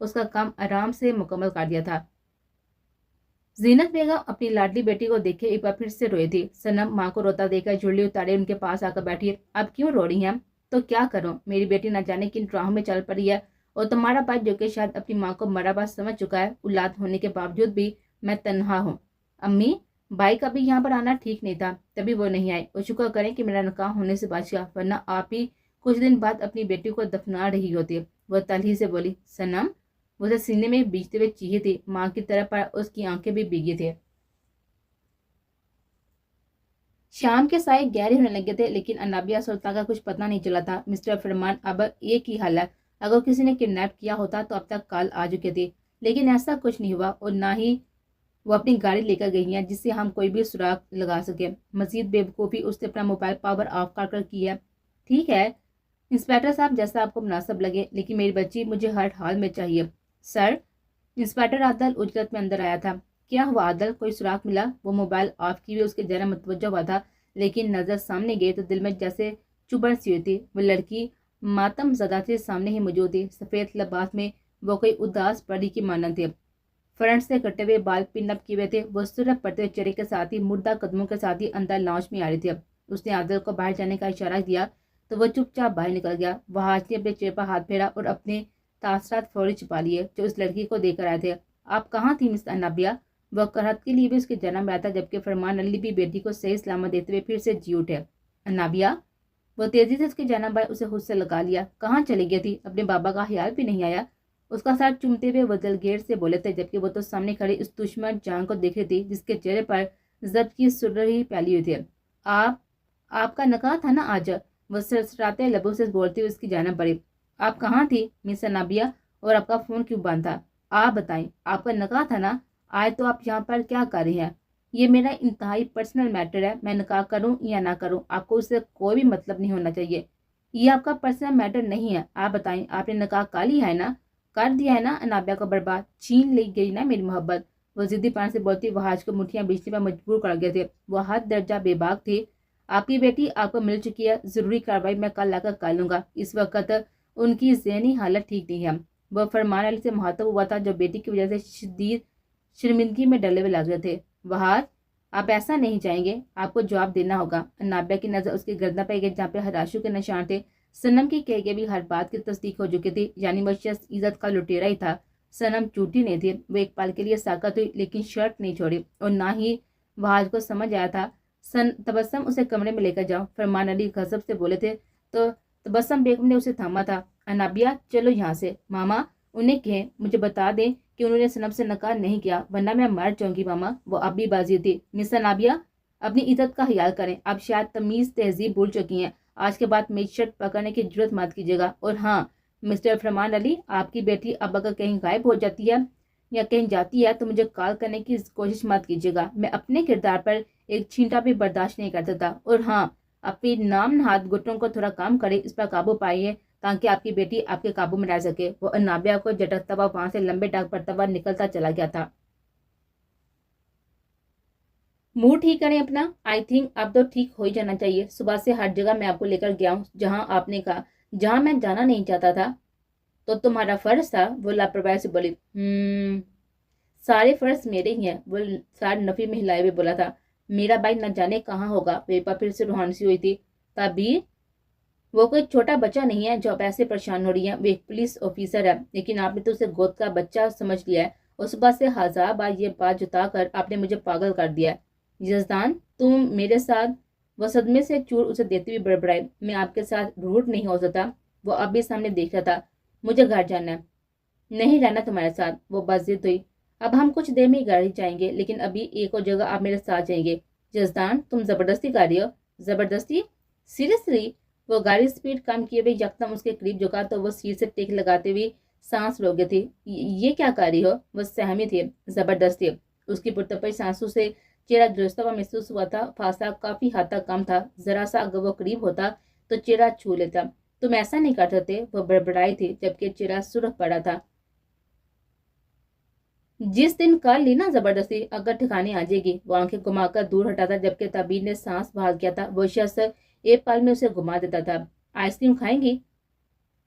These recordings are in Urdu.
اس کا کام آرام سے مکمل کر دیا تھا۔ زینت بیگم اپنی لاڈلی بیٹی کو دیکھے ایک بار پھر سے روئی تھی۔ سنم ماں کو روتا دیکھ کر جھرلی اتارے ان کے پاس آ کر بیٹھی۔ اب کیوں رو رہی ہیں؟ تو کیا کروں، میری بیٹی نہ جانے کن راہوں میں چل پڑی ہے، اور تمہارا بھائی جو کہ شاید اپنی ماں کو مرا بات سمجھ چکا ہے، اولاد ہونے کے باوجود بھی میں تنہا ہوں۔ امی، بھائی کا بھی یہاں پر آنا ٹھیک نہیں تھا، تبھی وہ نہیں آئے، اور شکر کریں کہ میرا نکاح ہونے سے بچ گیا، ورنہ آپ ہی کچھ دن بعد اپنی بیٹی کو دفنا رہی ہوتی۔ وہ تلخی سے بولی۔ سنم، وہ اسے سینے میں بیچتے ہوئے چیخی تھی، ماں کی طرف پر اس کی آنکھیں بھی بھیگی تھی۔ شام کے سائے گہرے ہونے لگے تھے، لیکن انابیہ سلطان کا کچھ پتہ نہیں چلا تھا۔ مسٹر فرمان اب ایک ہی حال ہے، اگر کسی نے کڈنیپ کیا ہوتا تو اب تک کال آ چکی تھی، لیکن ایسا کچھ نہیں ہوا، اور نہ ہی وہ اپنی گاڑی لے کر گئی ہیں جس سے ہم کوئی بھی سراغ لگا سکے۔ مزید بے وقوفی اس نے اپنا موبائل پاور آف کر کر کی ہے۔ ٹھیک ہے انسپیکٹر صاحب، جیسا آپ کو مناسب لگے، لیکن میری بچی مجھے ہر حال میں چاہیے۔ سر، انسپیکٹر عادل اجلت میں اندر آیا تھا۔ کیا ہوا عادل، کوئی سراغ ملا؟ وہ موبائل آف کیے اس کے ذرا متوجہ ہوا تھا، لیکن نظر سامنے گئی تو دل میں جیسے چبھن سی ہوئی تھی۔ وہ لڑکی ماتم زدہ سے سامنے ہی موجود تھی، سفید لباس میں وہ کوئی اداس پری کی مانند تھی، فرنٹ سے کٹے ہوئے بال پن اپ کیے ہوئے تھے۔ وہ سرخ پڑتے ہوئے چہرے کے ساتھ ہی مردہ قدموں کے ساتھ ہی اندر لاؤنج میں آ رہی تھی۔ اس نے عادل کو باہر جانے کا اشارہ دیا تو وہ چپ چاپ باہر نکل گیا۔ وہ حاج نے اپنے چہرے پر ہاتھ پھیرا اور اپنے تاثرات فوری چھپا لیے جو اس لڑکی کو دے کر آئے تھے۔ آپ کہاں تھی مس انابیہ؟ وہ کرہت کے لیے بھی اس کے جنم میں آیا تھا، جبکہ فرمان علی بھی بیٹی کو صحیح سلامت دیتے ہوئے پھر سے جی اٹھے۔ انابیہ، وہ تیزی سے اس کے جنم میں اسے خود سے لگا لیا۔ کہاں چلی گئی تھی؟ اپنے بابا کا خیال بھی نہیں آیا؟ اس کا ساتھ چومتے ہوئے وہ دلگیر سے بولے تھے، جبکہ وہ تو سامنے کھڑی اس دشمن جان کو دیکھ رہی تھی جس کے چہرے پر ضبط کی سرخی پھیلی ہوئی تھی۔ آپ کا نکاح تھا نا آج؟ وہ سرسراتے لبوں سے بولتے ہوئے اس کی جانب بڑھی۔ آپ کہاں تھی مس انابیہ، اور آپ کا فون کیوں بند تھا؟ آپ بتائیں، آپ کا نکاح تھا نا آج، تو آپ یہاں پر کیا کر رہی ہیں؟ یہ میرا انتہائی پرسنل میٹر ہے، میں نکاح کروں یا نہ کروں آپ کو اس سے کوئی بھی مطلب نہیں ہونا چاہیے۔ یہ آپ کا پرسنل میٹر نہیں ہے۔ آپ بتائیں، آپ نے نکاح کر لیا ہے نا؟ کر دیا ہے نا؟ انابیہ کو برباد چھین لی گئی نا میری محبت، وہ ضدی پان سے بولتی۔ وہ حاج کو مٹھیاں بیچنے پر مجبور کر گئے تھے، وہ حد درجہ بے باک تھی۔ آپ کی بیٹی آپ کو مل چکی ہے، ضروری کارروائی میں کل لا کر کر لوں گا۔ اس وقت ان کی ذہنی حالت ٹھیک نہیں ہے۔ وہ فرمان علی سے مخاطب ہوا تھا جو بیٹی کی وجہ سے شدید شرمندگی میں ڈلے ہوئے لگ رہے تھے۔ وہاج، آپ ایسا نہیں چاہیں گے، آپ کو جواب دینا ہوگا۔ انابیہ کی نظر اس کی گردن پہ گئی جہاں پہ ہراشو کے نشان تھے۔ سنم کی کہے کے بھی ہر بات کی تصدیق ہو چکی تھی، یعنی وہ شخص عزت کا لٹیرا ہی تھا۔ سنم جھوٹی نہیں تھی۔ وہ ایک پل کے لیے ساکت ہوئی، لیکن شرط نہیں چھوڑی، اور نہ ہی وہاج کو سمجھ آیا تھا۔ تبسم، اسے کمرے میں لے کر جاؤ، فرمان علی غضب سے بولے تھے تو تبسم بیگم نے اسے تھاما تھا۔ انابیہ، چلو یہاں سے۔ ماما، انہیں کہیں مجھے بتا دیں کہ انہوں نے سنم سے نکاح نہیں کیا، ورنہ میں مر جاؤں گی ماما۔ وہ اب بھی بازی تھی۔ مس انابیہ، اپنی عزت کا خیال کریں، اب شاید تمیز تہذیب بھول چکی ہیں، آج کے بعد میری شرٹ پکڑنے کی جرت مت کیجیے گا۔ اور ہاں مسٹر فرمان علی، آپ کی بیٹی اب اگر کہیں غائب ہو جاتی ہے یا کہیں جاتی ہے تو مجھے کال کرنے کی کوشش مت کیجیے گا، میں اپنے کردار پر ایک چھینٹا بھی برداشت نہیں کر سکتا۔ اور ہاں، اپنی نام نہاد گٹوں کو تھوڑا کام کرے، اس پر قابو پائیے تاکہ آپ کی بیٹی آپ کے قابو میں رہ سکے۔ وہ انابیہ کو جھٹکتا ہوا وہاں سے لمبے ڈاک پڑتا ہوا نکلتا چلا گیا تھا۔ موڈ ٹھیک کریں اپنا، آئی تھنک اب تو ٹھیک ہو ہی جانا چاہیے۔ صبح سے ہر جگہ میں آپ کو لے کر گیا ہوں، جہاں آپ نے کہا، جہاں میں جانا نہیں چاہتا تھا تو تمہارا فرض تھا۔ وہ لاپرواہی سے بولی۔ سارے فرض میرے ہی ہیں، وہ سار نفی میں ہلائے ہوئے بولا تھا۔ میرا بھائی نہ جانے کہاں ہوگا۔ ویپا پھر سے روحانی سی ہوئی تھی۔ تعبیر، وہ کوئی چھوٹا بچہ نہیں ہے جو آپ ایسے پریشان ہو رہی ہیں، وہ ایک پولیس آفیسر ہے، لیکن آپ نے تو اسے گود کا بچہ سمجھ لیا ہے، اور صبح سے ہزار بار یہ بات جتا کر آپ نے مجھے پاگل کر دیا ہے۔ یزدان، تم میرے ساتھ، وہ صدمے سے چور اسے دیتی ہوئی بڑبڑائی، میں آپ کے ساتھ روڈ نہیں ہو سکتا۔ وہ اب بھی سامنے دیکھ رہا تھا۔ مجھے گھر جانا ہے، نہیں رہنا تمہارے ساتھ۔ وہ بضد ہوئی۔ اب ہم کچھ دیر میں ہی گاڑی جائیں گے، لیکن ابھی ایک اور جگہ آپ میرے ساتھ جائیں گے۔ یزدان، تم زبردستی کر رہی ہو؟ زبردستی؟ سیریسلی؟ وہ گاڑی سپیڈ کم کیے ہوئے یکدم اس کے قریب جھکا تو وہ سیٹ سے ٹیک لگاتے ہوئے سانس روک گئی تھی۔ یہ کیا کر رہی ہو؟ وہ سہمی تھی۔ زبردستی؟ اس کی پرتپش سانسوں سے چہرہ جھلستا ہوا محسوس ہوا تھا۔ فاصلہ کافی حد تک کم تھا، ذرا سا اگر وہ قریب ہوتا تو چہرہ چھو لیتا۔ تم ایسا نہیں کر سکتے، وہ بڑبڑائی تھی جبکہ چہرہ سرخ پڑا تھا۔ جس دن کر لی نا زبردستی، اگر ٹھکانے آ جائے گی۔ وہ آنکھیں گھما کر دور ہٹا تھا جبکہ تعبیر نے سانس بھاگ کیا تھا۔ وہ شخص ایک پل میں اسے گھما دیتا تھا۔ آئس کریم کھائیں گی؟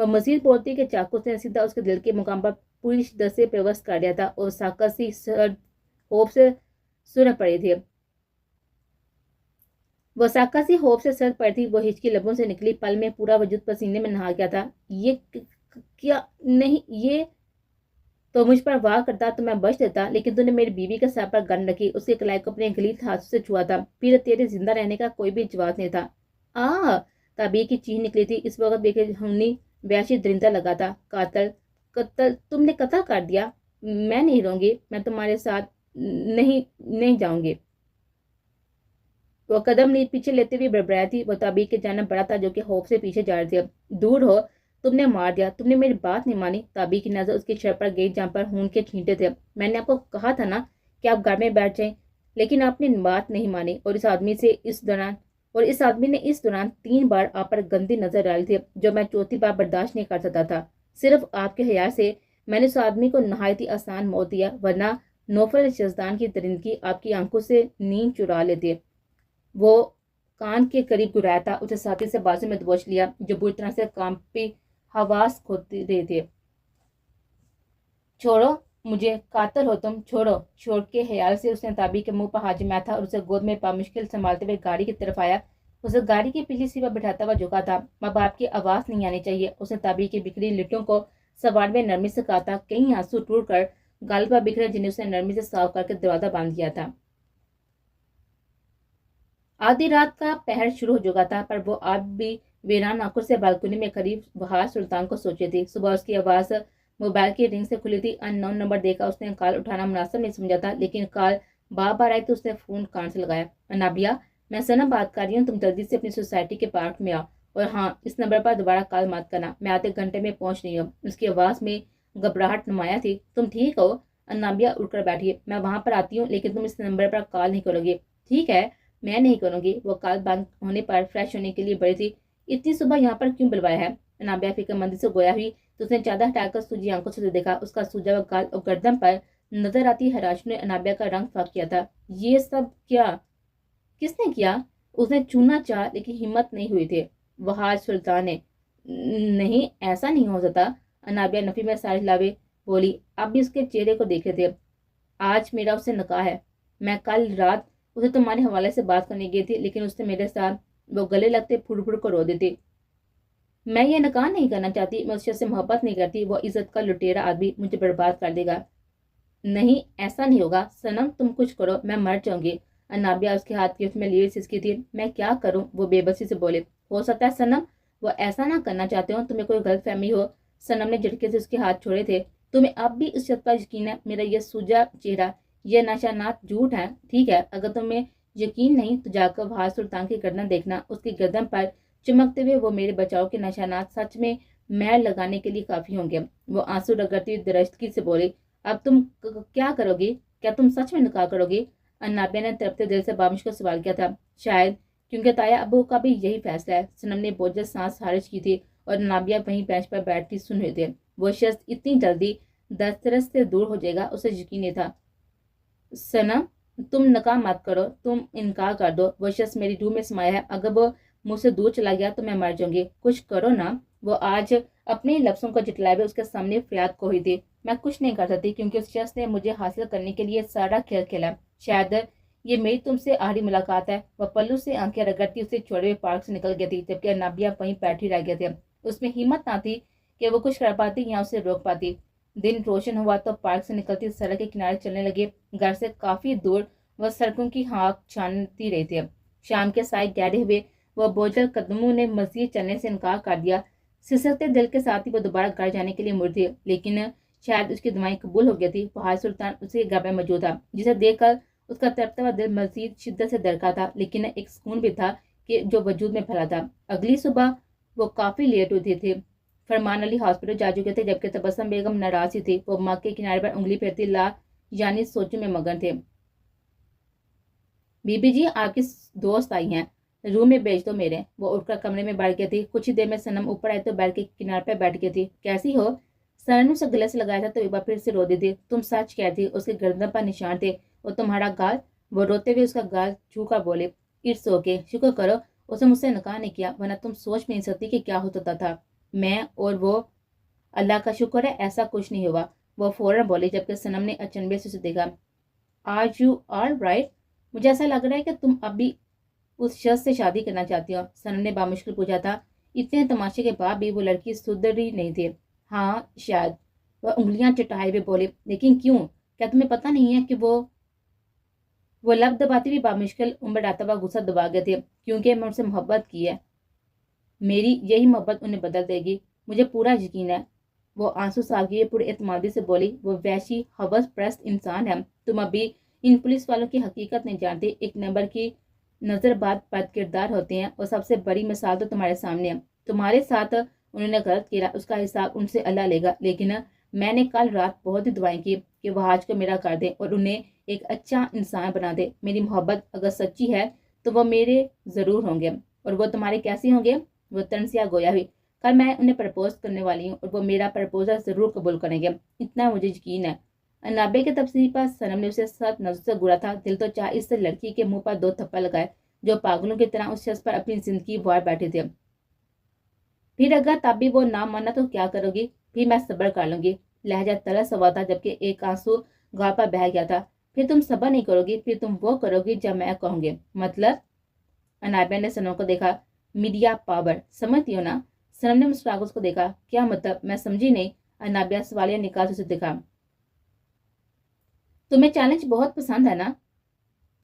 وہ مزید بولتی کہ چاقو سے سیدھا اس کے دل کے مقام پر پوری شدت سے پیوست کر دیا تھا اور ساکت سی سرد ہوپ سے سرخ پڑی تھی. وہ ساکت سی ہوپ سے سرد پڑی تھی. وہ ہچکی لبوں سے نکلی. پل میں پورا وجود پسینے میں نہا گیا تھا. یہ کیا نہیں, یہ تو مجھ پر واہ کرتا تو میں بچ دیتا, لیکن تو نے میری بیوی کے سر پر گن رکھی, اس کے کلائی کو اپنے غلیظ ہاتھوں سے چھوا تھا. پھر تیرے زندہ رہنے کا کوئی بھی جواز نہیں تھا. تعبیر کی چیخ نکلی تھی. اس وقت بے خونی وحشی درندہ لگا تھا. قاتل, قتل, تم نے قتل کر دیا. میں نہیں رہوں گی, میں تمہارے ساتھ نہیں جاؤں گی. وہ قدم پیچھے لیتے ہوئے بڑبڑایا تھی. وہ تعبیر کی جانب بڑا تھا جو کہ خوف سے پیچھے جا رہی تھی. دور ہو, تم نے مار دیا, تم نے میری بات نہیں مانی. تعبیر کی نظر اس کی شرٹ پر گئی جہاں پر خون کے چھینٹے تھے. میں نے آپ کو کہا تھا نا کہ آپ گھر میں بیٹھ جائیں, لیکن آپ نے بات نہیں مانی. اور اس آدمی نے اس دوران 3 بار آپ پر گندی نظر ڈالی تھی, جو میں چوتھی بار برداشت نہیں کر سکتا تھا. صرف آپ کے حیا سے میں نے اس آدمی کو نہایت ہی آسان موت دیا, ورنہ نوفل یزدان کی درندگی آپ کی آنکھوں سے نیند چرا لیتی. وہ کان کے قریب گرایا تھا. اسے ساتھی سے بازو میں دبوچ لیا, جو بری طرح سے کانپی حواس کھوتی رہے تھے. چھوڑو مجھے, قاتل ہو تم, چھوڑو. چھوٹ کے خیال سے اس نے تعبیر کے منہ پر ہاتھ جمایا تھا اور اسے گود میں بامشکل سنبھالتے ہوئے گاڑی کی طرف آیا. اسے گاڑی کی پچھلی سیٹ پر بٹھاتا ہوا جھکا تھا. ماں باپ کی آواز نہیں آنی چاہیے. اس نے تعبیر کی بکھری لٹوں کو سوار میں نرمی سے کہا تھا. کہیں آنسو ٹوٹ کر گال پر بکھرے, جنہیں اس نے نرمی سے صاف کر کے دروازہ باندھ دیا تھا. آدھی رات کا پہر شروع ہو چکا تھا, پر وہ آپ بھی ویران آنکھوں سے بالکنی میں قریب بہار سلطان کو سوچی تھی. صبح اس کی آواز موبائل کی رنگ سے کھلی تھی. ان نون نمبر دیکھا. اس نے کال اٹھانا مناسب نہیں سمجھا تھا, لیکن کال بار بار آئی تو اس نے فون کان سے لگایا. انابیہ, میں سنم بات کر رہی ہوں, تم جلدی سے اپنی سوسائٹی کے پارک میں آؤ, اور ہاں, اس نمبر پر دوبارہ کال مت کرنا, میں آدھے گھنٹے میں پہنچ رہی ہوں. اس کی آواز میں گھبراہٹ نمایاں تھی. تم ٹھیک ہو؟ انابیہ اٹھ کر بیٹھی. میں وہاں پر آتی ہوں, لیکن تم اس نمبر پر کال نہیں کرو گی, ٹھیک ہے؟ میں نہیں کروں گی. وہ کال بند ہونے پر فریش ہونے کے لیے بڑی تھی. اتنی صبح یہاں پر کیوں بلوایا ہے؟ انابیہ فکر مندی سے گویا ہوئی تو اس نے چادر ہٹا کر سوجی آنکھوں سے دیکھا. اس کا سوجا ہوا گال اور گردن پر نظر آتی حراش نے انابیہ کا رنگ فاق کیا تھا. یہ سب کیا, کس نے کیا؟ اس نے چوننا چاہا, لیکن ہمت نہیں ہوئی تھی. وہاج سلطان نے. نہیں, ایسا نہیں ہو سکتا. انابیہ نفی میں ساری لاوے بولی. آپ بھی اس کے چہرے کو دیکھے تھے. آج میرا اس سے نکاح ہے. میں کل رات اسے تمہارے حوالے سے بات کرنے گئی تھی, لیکن اس نے میرے ساتھ وہ گلے لگتے پھڑ پھڑ کو رو دیتی. میں یہ نکاح نہیں کرنا چاہتی. میں اس شخص سے محبت نہیں کرتی. وہ عزت کا لٹیرا آدمی مجھے برباد کر دے گا. نہیں, ایسا نہیں ہوگا. سنم, تم کچھ کرو, میں مر جاؤں گی. انابیہ اس کے ہاتھ کی میں لیے سسکی تھی. میں کیا کروں؟ وہ بے بسی سے بولے. ہو سکتا ہے سنم وہ ایسا نہ کرنا چاہتے ہو, تمہیں کوئی غلط فہمی ہو. سنم نے جھٹکے سے اس کے ہاتھ چھوڑے تھے. تمہیں اب بھی اس شخص پر یقین ہے؟ میرا یہ سوجا چہرہ, یہ نشانات جھوٹ ہیں, ٹھیک ہے؟ اگر تمہیں یقین نہیں تو جا کر بہار سلطان کی گردن دیکھنا. اس کی گردن پر چمکتے ہوئے وہ میرے بچاؤ کے نشانات سچ میں محل لگانے کے لیے کافی ہوں گے. وہ آنسو رگڑتی درستگی سے بولے. اب تم کیا کرو گی؟ کیا تم سچ میں نکاح کرو گی؟ انابیہ نے تڑپتے دل سے بامش کو سوال کیا تھا. شاید, کیونکہ تایا ابو کا بھی یہی فیصلہ ہے. سنم نے بوجھل سانس خارج کی تھی اور انابیہ وہیں بینچ پر بیٹھتی سن رہے تھے. وہ شخص اتنی جلدی دسترس سے دور ہو جائے گا, اسے یقین نہیں تھا. سنم, تم نکاح مت کرو, تم انکار کر دو. وہ شخص میری روح میں سمایا ہے. اگر وہ مجھ سے دور چلا گیا تو میں مر جاؤں گی. کچھ کرو نا. وہ آج اپنے لفظوں کو جٹلائے ہوئے اس کے سامنے فریاد کو ہوئی تھی. میں کچھ نہیں کر سکتی, کیونکہ اس شخص نے مجھے حاصل کرنے کے لیے سارا کھیل کھیلا. شاید یہ میری تم سے آخری ملاقات ہے. وہ پلو سے آنکھیں رگڑتی اسے چھوڑے ہوئے پارک سے نکل گئی تھی, جبکہ انابیہ وہیں بیٹھی رہ گئے تھے. اس میں ہمت نہ تھی کہ وہ کچھ کر پاتی یا اسے روک پاتی. دن روشن ہوا تو پارک سے نکلتی سڑک کے کنارے چلنے لگے. گھر سے کافی دور وہ سڑکوں کی ہانک چھانتی رہی تھی. شام کے سائے گہرے ہوئے وہ بوجھل قدموں نے مزید چلنے سے انکار کر دیا. سسکتے دل کے ساتھ ہی وہ دوبارہ گھر جانے کے لیے مڑ تھی, لیکن شاید اس کی دعائیں قبول ہو گئی تھی. بہار سلطان اس کے گھر میں موجود تھا, جسے دیکھ کر اس کا تڑپتا ہوا دل مزید شدت سے دھڑکا تھا, لیکن ایک سکون بھی تھا کہ جو وجود میں پھیلا تھا. اگلی صبح وہ کافی لیٹ ہوتی تھی. فرمان علی ہاسپٹل جا چکے تھے, جبکہ تبسم بیگم ناراض ہی تھی. وہ ماں کے کنارے پر انگلی پھیرتی لا یعنی سوچوں میں مگن تھے. بی بی جی, آپ کی دوست آئی ہیں, روم میں بھیج دو میرے. وہ اٹھ کر کمرے میں بیٹھ گئی تھی. کچھ ہی دیر میں سنم اوپر آئی تو بیٹھ کے کنارے پر بیٹھ گئی تھی. کیسی ہو؟ سنم نے اسے گلے سے لگایا تھا تو ایک بار پھر سے رو دی تھی. تم سچ کہتی تھی, اس کے گردن پر نشان تھے. اور تمہارا گال؟ وہ روتے ہوئے اس کا گال چھو کر بولے. اٹس اوکے, شکر کرو اس نے مجھ سے نکاح نہیں کیا, ورنہ تم سوچ بھی نہیں سکتی کہ کیا ہوتا تھا. میں اور وہ اللہ کا شکر ہے ایسا کچھ نہیں ہوا، وہ فوراً بولی، جبکہ صنم نے اچنبے سے اسے دیکھا۔ Are you all right? مجھے ایسا لگ رہا ہے کہ تم اب بھی اس شخص سے شادی کرنا چاہتی ہو، صنم نے بامشکل پوچھا تھا۔ اتنے تماشے کے بعد بھی وہ لڑکی سدھری نہیں تھی۔ ہاں شاید، وہ انگلیاں چٹائے ہوئے بولے، لیکن کیوں؟ کیا تمہیں پتہ نہیں ہے کہ وہ لب دباتی ہوئی بامشکل عمر آتا ہوا غصہ دبا گئے تھے، کیونکہ میں ان سے محبت کی ہے، میری یہی محبت انہیں بدل دے گی، مجھے پورا یقین ہے۔ وہ آنسو ساگیے پر اعتمادی سے بولی، وہ وحشی حوث پرست انسان ہے، تم ابھی ان پولیس والوں کی حقیقت نہیں جانتے، ایک نمبر کی نظر بد کردار ہوتے ہیں، اور سب سے بڑی مثال تو تمہارے سامنے ہے، تمہارے ساتھ انہوں نے غلط کیا، اس کا حساب ان سے اللہ لے گا، لیکن میں نے کل رات بہت ہی دعائیں کی کہ وہ آج کو میرا کر دے اور انہیں ایک اچھا انسان بنا دے، میری محبت اگر سچی ہے تو وہ میرے ضرور ہوں گے، اور وہ تمہارے کیسے ہوں گے؟ وہ تنسیا گویا ہوئی، کل میں انہیں پرپوز کرنے والی ہوں اور وہ میرا پرپوزل ضرور قبول کریں گے، اتنا مجھے یقین ہے۔ انابے کے تفصیل پر صنم نے اسے سخت نظر سے گھورا تھا، دل تو چاہ اس لڑکی کے منہ پر 2 تھپڑ لگائے جو پاگلوں کی طرح اس شخص پر اپنی زندگی وار بیٹھے تھے۔ پھر اگر تب بھی وہ نہ مانا تو کیا کرو گی؟ پھر میں صبر کر لوں گی، لہجہ ترس ہوا تھا جبکہ ایک آنسو گال پر بہہ گیا تھا۔ پھر تم صبر نہیں کرو گی، پھر تم وہ کرو گی جب میں کہوں گی، مطلب؟ انابیہ نے سنم کو دیکھا، میڈیا پاور سمجھتی ہو نا؟ سنم نے مسکرا کر اس کو دیکھا، کیا مطلب؟ میں سمجھی نہیں۔ انابیہ سوالیہ نکال سے اسے دیکھا، تمہیں چیلنج بہت پسند ہے نا؟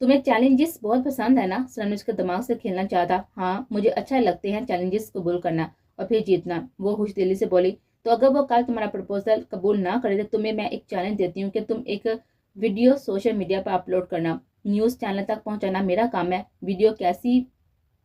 تمہیں چیلنجز بہت پسند ہے نا؟ سنم نے اس کے دماغ سے کھیلنا چاہتا۔ ہاں مجھے اچھا لگتے ہیں چیلنجز قبول کرنا اور پھر جیتنا، وہ خوش دلی سے بولی۔ تو اگر وہ کل تمہارا پرپوزل قبول نہ کرے تو تمہیں میں ایک چیلنج دیتی ہوں کہ تم ایک ویڈیو سوشل میڈیا پر اپلوڈ کرنا، نیوز چینل تک پہنچانا میرا کام ہے۔ ویڈیو کیسی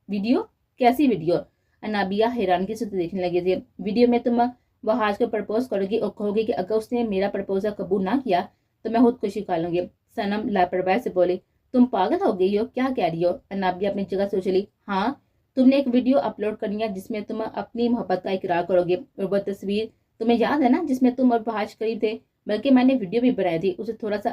ویڈیو؟ انابیہ حیرانگی سے دیکھنے لگی تھی۔ ویڈیو میں تم وہ آج کو پرپوز کرو گی اور کہو گی کہ اگر اس نے میرا پرپوزل قبول نہ کیا تو میں خودکشی کر لوں گی۔ سنم لاپرواہی سے بولی، تم پاگل ہو گئی ہو، کیا کہہ رہی ہو؟ انابیہ اپنی جگہ سے اچھلی، ہاں تم نے ایک ویڈیو اپلوڈ کرنی ہے جس میں تم اپنی محبت کا اقرار کرو گے، اور وہ تصویر تمہیں یاد ہے نا جس میں تم اور بحاج قریب تھے؟ بلکہ میں نے ویڈیو بھی بنائی تھی، اسے تھوڑا سا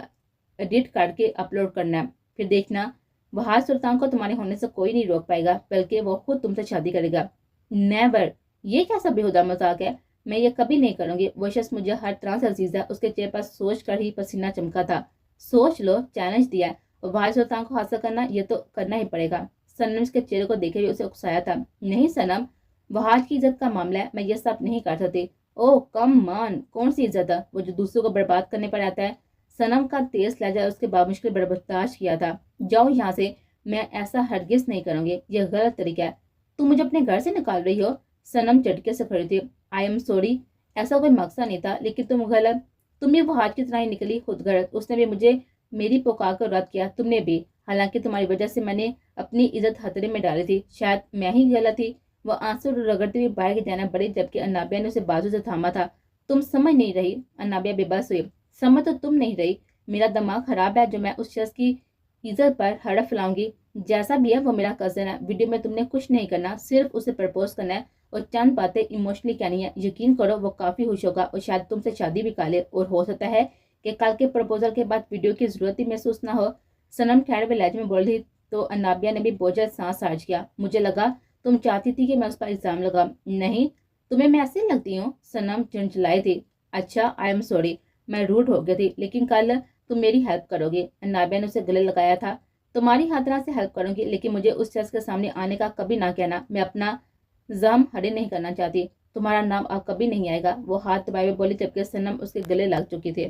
ایڈٹ کر کے اپلوڈ کرنا ہے، پھر دیکھنا بحاج سلطان کو تمہارے ہونے سے کوئی نہیں روک پائے گا، بلکہ وہ خود تم سے شادی کرے گا۔ نیور، یہ کیسا بےہودہ مذاق ہے؟ میں یہ کبھی نہیں کروں گی، وہ شخص مجھے ہر طرح سے عزیز ہے، اس کے چہرے پر سوچ کر ہی پسینہ چمکا تھا۔ سوچ لو، چیلنج دیا ہے اور بھائی سلطان کو حاصل کرنا، یہ تو کرنا ہی پڑے گا۔ سنم اس کے چہرے کو دیکھے ہوئے اسے اکسایا تھا، نہیں سنم، بحاج کی عزت کا معاملہ ہے، میں یہ سب نہیں کر سکتی۔ اوہ کم مان، کون سی عزت ہے وہ جو دوسروں کو برباد کرنے پر آتا ہے؟ سنم کا تیز لہجہ اس کے بامشکل برداشت کیا تھا، جاؤ یہاں سے، میں ایسا ہرگز نہیں کروں گی، یہ غلط طریقہ ہے، تم مجھے اپنے گھر سے نکال رہی ہو؟ سنم جھٹکے سے کھڑی تھی، آئی ایم سوری، ایسا کوئی مقصد نہیں تھا، لیکن تم بھی بحاج کی طرح ہی نکلی خود غرض، اس نے بھی مجھے میری پکار کو رد کیا، تم نے بھی، حالانکہ تمہاری وجہ سے میں نے اپنی عزت خطرے میں ڈالی تھی، شاید میں ہی غلط تھی۔ وہ آنسو رگڑتی ہوئی باہر کی جانب بڑھی جبکہ انابیہ نے اسے بازو سے تھاما تھا۔ تم سمجھ نہیں رہی؟ انابیہ بے بس ہوئی، سمجھ تو تم نہیں رہی، میرا دماغ خراب ہے جو میں اس شخص کی عزت پر ہڑپ لاؤں گی، جیسا بھی ہے وہ میرا کزن ہے، ویڈیو میں تم نے کچھ نہیں کرنا، صرف اسے پرپوز کرنا ہے اور چند باتیں ایموشنلی کہنی ہے، یقین کرو وہ کافی خوش ہوگا اور شاید تم سے شادی بھی کر لے، اور ہو سکتا ہے کہ کل کے پرپوزل کے بعد ویڈیو کی ضرورت ہی محسوس نہ ہو۔ سنم ٹھہرے ہوئے لہجے میں بول رہی تو انابیہ نے بھی بوجھل سانس خارج کیا، مجھے لگا تم چاہتی تھی کہ میں اس پر الزام لگاؤں۔ نہیں، تمہیں میں ایسے لگتی ہوں؟ سنم چنچلائی تھی، اچھا آئی ایم سوری، میں روڈ ہو گئی تھی، لیکن کل تم میری ہیلپ کرو گی؟ انابیہ نے اسے گلے لگایا تھا، تمہاری ہر طرح سے ہیلپ کروں گی، لیکن مجھے اس شخص کے سامنے آنے کا کبھی نہ کہنا، میں اپنا زام ہڑے نہیں کرنا چاہتی، تمہارا نام اب کبھی نہیں آئے گا۔ وہ ہاتھ دبائے ہوئے بولی جبکہ سنم اس کے گلے لگ چکی تھے۔